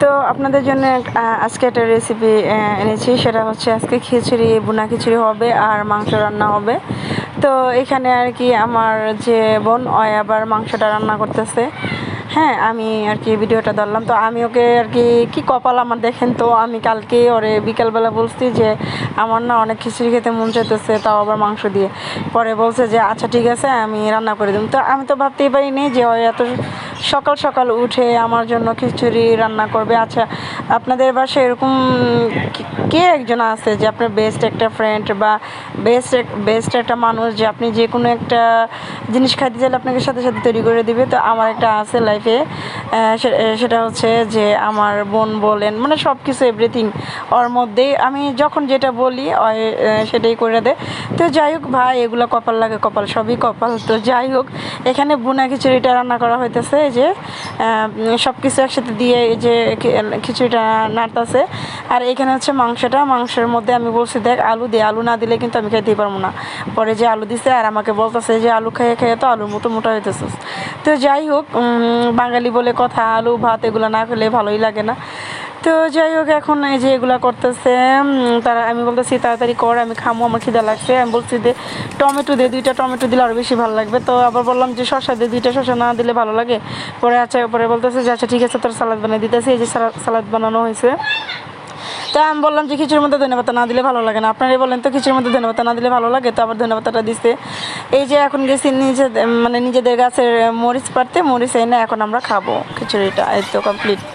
তো আপনাদের জন্য আজকে একটা রেসিপি এনেছি, সেটা হচ্ছে আজকে খিচুড়ি, ভুনা খিচুড়ি হবে আর মাংস রান্না হবে। তো এখানে আর কি আমার যে বোন আবার মাংসটা রান্না করতেছে। হ্যাঁ, আমি আর কি ভিডিওটা ধরলাম। তো আমি ওকে আর কি কী কপাল আমার দেখেন, তো আমি কালকে ওরে বিকালবেলা বলছি যে আমার না অনেক খিচুড়ি খেতে মন চাইতেছে, তাও আবার মাংস দিয়ে। পরে বলছে যে আচ্ছা ঠিক আছে, আমি রান্না করে দেব। তো আমি তো ভাবতেই পারিনি যে ও এত সকাল সকাল উঠে আমার জন্য খিচুড়ি রান্না করবে। আচ্ছা, আপনাদের বাসায় এরকম কে একজন আছে যে আপনার বেস্ট একটা ফ্রেন্ড বা বেস্ট একটা মানুষ, যে আপনি যে কোনো একটা জিনিস খাইতে চাইলে আপনাকে সাথে সাথে তৈরি করে দিবে? তো আমার একটা আছে লাইফে, সেটা হচ্ছে যে আমার বোন বলেন, মানে সব কিছু এভরিথিং ওর মধ্যেই, আমি যখন যেটা বলি সেটাই করে দেয়। তো যাই হোক ভাই, এগুলো কপাল লাগে, কপাল সবই কপাল। তো যাই হোক, এখানে ভুনা খিচুড়িটা রান্না করা হইতেছে, এই যে সব কিছু একসাথে দিয়ে এই যে খিচুড়িটা নাড়তেছে। আর এখানে হচ্ছে মাংসের মধ্যে আমি বলছি দেখ আলু দে, আলু না দিলে কিন্তু আমি খাইতেই পারবো না। পরে যে আলু দিছে আর আমাকে বলতেছে যে আলু খেয়ে খেয়ে তো আলুর মতো মোটা হইতেছিস। তো যাই হোক, বাঙালি বলে কথা, আলু ভাত এগুলো না খেলে ভালোই লাগে না। তো যাই হোক, এখন এই যে এগুলা করতেছে, তারা আমি বলতেছি তাড়াতাড়ি কর, আমি খামো, আমার খিদা লাগছে। আমি বলছি যে টমেটো দে, 2টা টমেটো দিলে আরও বেশি ভালো লাগবে। তো আবার বললাম যে শসা দে, 2টা শসা না দিলে ভালো লাগে। পরে বলতেছে যে আচ্ছা ঠিক আছে, তোর সালাদ বানিয়ে দিতেছি। এই যে সালাদ বানানো হয়েছে। তো আমি বললাম যে খিচুড়ির মধ্যে ধনেপাতা না দিলে ভালো লাগে না, আপনারাই বলেন তো খিচুড়ির মধ্যে ধনেপাতা না দিলে ভালো লাগে? তো আবার ধনেপাতাটা দিছে। এই যে এখন গেছি নিজেদের গাছের মরিচ পাড়তে, মরিচ এনে এখন আমরা খাবো খিচুড়িটা। এই তো কমপ্লিট।